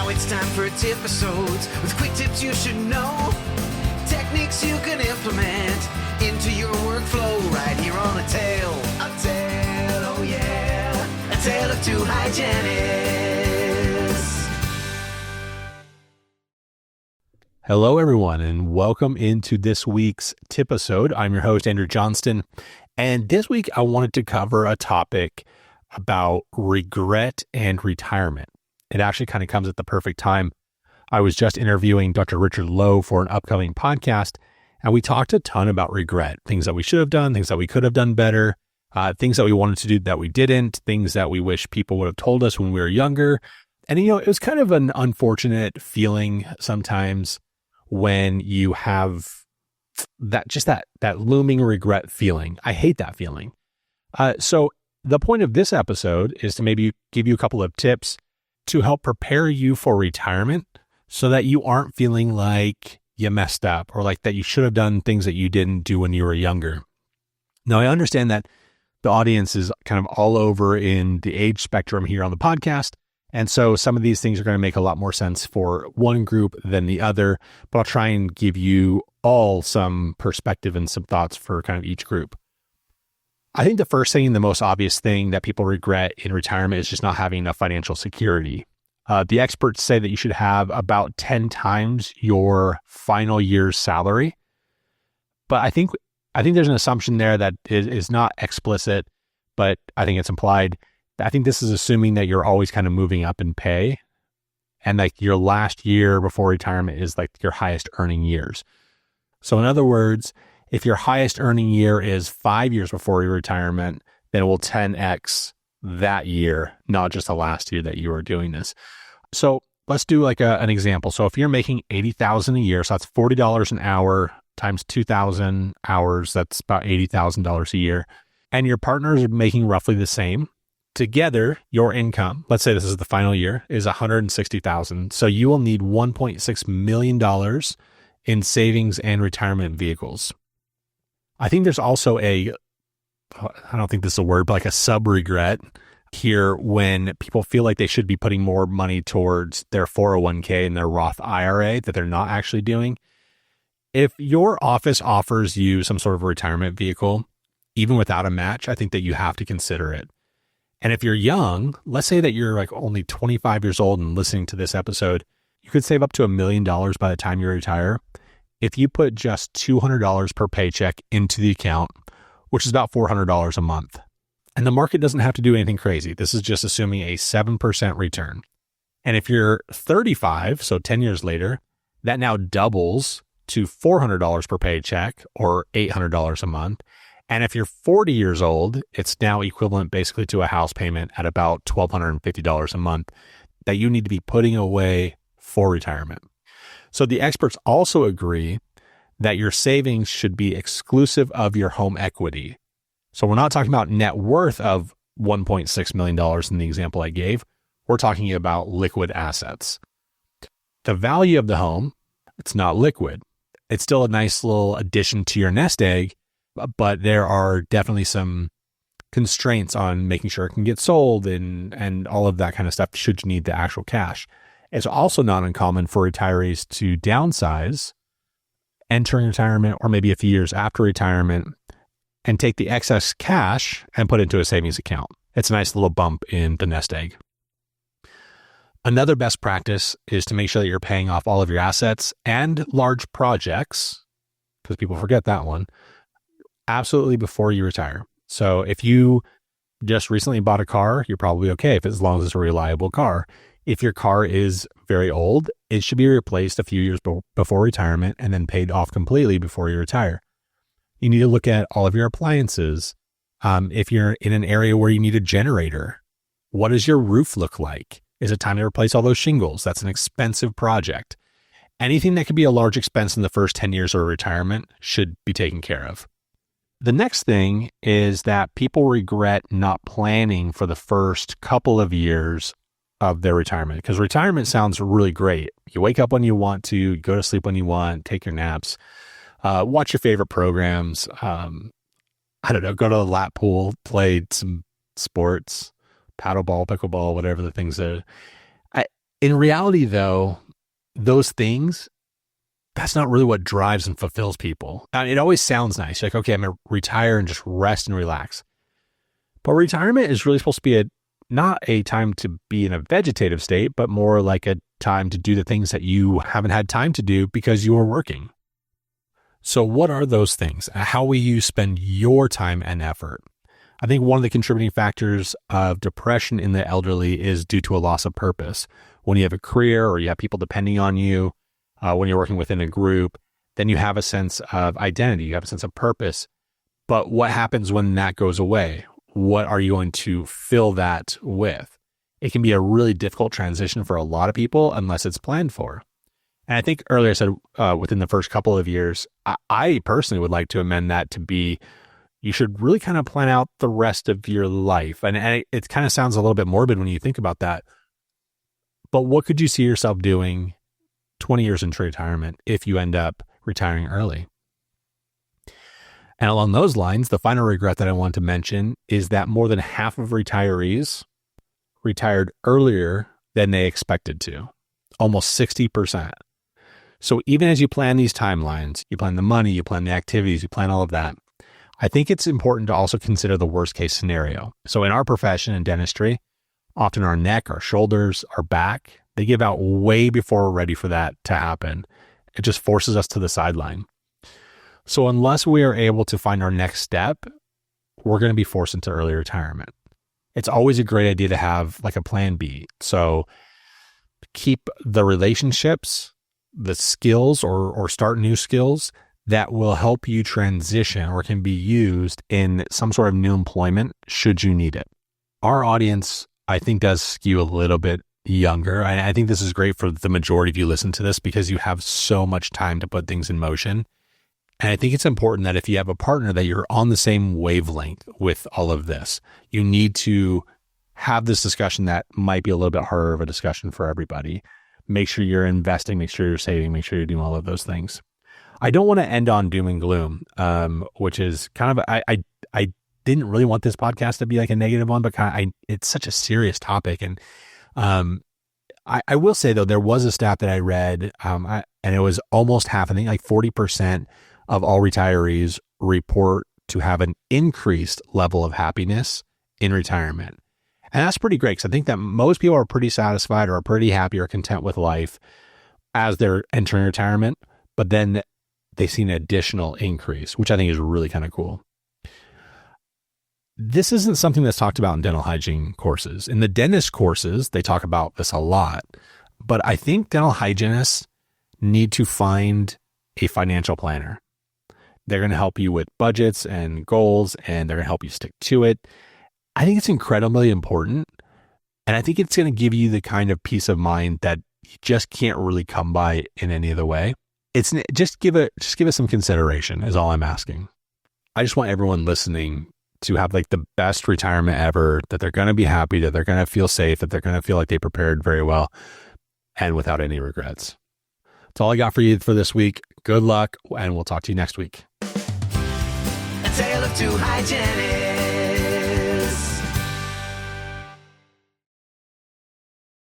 Now it's time for tip-episodes with quick tips you should know. Techniques you can implement into your workflow right here on A Tale, oh yeah, A Tale of Two Hygienists. Hello, everyone, and welcome into this week's tip-episode. I'm your host, Andrew Johnston, and this week I wanted to cover a topic about regret and retirement. It actually kind of comes at the perfect time. I was just interviewing Dr. Richard Lowe for an upcoming podcast, and we talked a ton about regret, things that we should have done, things that we could have done better, things that we wanted to do that we didn't, things that we wish people would have told us when we were younger. And, it was kind of an unfortunate feeling sometimes when you have that looming regret feeling. I hate that feeling. So the point of this episode is to maybe give you a couple of tips to help prepare you for retirement so that you aren't feeling like you messed up or like that you should have done things that you didn't do when you were younger. Now, I understand that the audience is kind of all over in the age spectrum here on the podcast. And so some of these things are going to make a lot more sense for one group than the other, but I'll try and give you all some perspective and some thoughts for kind of each group. I think the first thing, the most obvious thing that people regret in retirement is just not having enough financial security. The experts say that you should have about 10 times your final year's salary. But I think there's an assumption there that is not explicit, but I think it's implied. I think this is assuming that you're always kind of moving up in pay and like your last year before retirement is like your highest earning years. So in other words, if your highest earning year is 5 years before your retirement, then it will 10x that year, not just the last year that you were doing this. So let's do like an example. So if you're making $80,000 a year, so that's $40 an hour times 2,000 hours, that's about $80,000 a year. And your partners are making roughly the same. Together, your income, let's say this is the final year, is $160,000. So you will need $1.6 million in savings and retirement vehicles. I think there's also I don't think this is a word, but like a sub-regret here when people feel like they should be putting more money towards their 401k and their Roth IRA that they're not actually doing. If your office offers you some sort of a retirement vehicle, even without a match, I think that you have to consider it. And if you're young, let's say that you're like only 25 years old and listening to this episode, you could save up to $1 million by the time you retire. If you put just $200 per paycheck into the account, which is about $400 a month, and the market doesn't have to do anything crazy. This is just assuming a 7% return. And if you're 35, so 10 years later, that now doubles to $400 per paycheck or $800 a month. And if you're 40 years old, it's now equivalent basically to a house payment at about $1,250 a month that you need to be putting away for retirement. So the experts also agree that your savings should be exclusive of your home equity. So we're not talking about net worth of $1.6 million in the example I gave. We're talking about liquid assets. The value of the home, it's not liquid. It's still a nice little addition to your nest egg, but there are definitely some constraints on making sure it can get sold and all of that kind of stuff should you need the actual cash. It's also not uncommon for retirees to downsize, entering retirement, or maybe a few years after retirement, and take the excess cash and put it into a savings account. It's a nice little bump in the nest egg. Another best practice is to make sure that you're paying off all of your assets and large projects, because people forget that one, absolutely before you retire. So if you just recently bought a car, you're probably okay as long as it's a reliable car. If your car is very old, it should be replaced a few years before retirement and then paid off completely before you retire. You need to look at all of your appliances. If you're in an area where you need a generator, what does your roof look like? Is it time to replace all those shingles? That's an expensive project. Anything that could be a large expense in the first 10 years of retirement should be taken care of. The next thing is that people regret not planning for the first couple of years of their retirement, because retirement sounds really great. You wake up when you want to, go to sleep when you want, take your naps, watch your favorite programs. I don't know, go to the lap pool, play some sports, paddleball, pickleball, whatever the things are. In reality, though, those things, that's not really what drives and fulfills people. And it always sounds nice. Like, okay, I'm going to retire and just rest and relax. But retirement is really supposed to be not a time to be in a vegetative state, but more like a time to do the things that you haven't had time to do because you are working. So what are those things? How will you spend your time and effort? I think one of the contributing factors of depression in the elderly is due to a loss of purpose. When you have a career or you have people depending on you, when you're working within a group, then you have a sense of identity, you have a sense of purpose. But what happens when that goes away? What are you going to fill that with? It can be a really difficult transition for a lot of people unless it's planned for. And I think earlier I said within the first couple of years, I personally would like to amend that to be, you should really kind of plan out the rest of your life. And it kind of sounds a little bit morbid when you think about that. But what could you see yourself doing 20 years into retirement if you end up retiring early? And along those lines, the final regret that I want to mention is that more than half of retirees retired earlier than they expected to, almost 60%. So even as you plan these timelines, you plan the money, you plan the activities, you plan all of that, I think it's important to also consider the worst case scenario. So in our profession in dentistry, often our neck, our shoulders, our back, they give out way before we're ready for that to happen. It just forces us to the sideline. So unless we are able to find our next step, we're going to be forced into early retirement. It's always a great idea to have like a plan B. So keep the relationships, the skills or start new skills that will help you transition or can be used in some sort of new employment should you need it. Our audience, I think, does skew a little bit younger. I think this is great for the majority of you listen to this because you have so much time to put things in motion. And I think it's important that if you have a partner that you're on the same wavelength with all of this, you need to have this discussion that might be a little bit harder of a discussion for everybody. Make sure you're investing, make sure you're saving, make sure you're doing all of those things. I don't want to end on doom and gloom, which is kind of, I didn't really want this podcast to be like a negative one, but it's such a serious topic. And I will say though, there was a stat that I read, and it was almost half, I think like 40% of all retirees report to have an increased level of happiness in retirement. And that's pretty great because I think that most people are pretty satisfied or are pretty happy or content with life as they're entering retirement, but then they see an additional increase, which I think is really kind of cool. This isn't something that's talked about in dental hygiene courses. In the dentist courses, they talk about this a lot, but I think dental hygienists need to find a financial planner. They're going to help you with budgets and goals, and they're going to help you stick to it. I think it's incredibly important. And I think it's going to give you the kind of peace of mind that you just can't really come by in any other way. It's just give it some consideration is all I'm asking. I just want everyone listening to have like the best retirement ever, that they're going to be happy, that they're going to feel safe, that they're going to feel like they prepared very well and without any regrets. That's all I got for you for this week. Good luck, and we'll talk to you next week. A tale of two hygienists.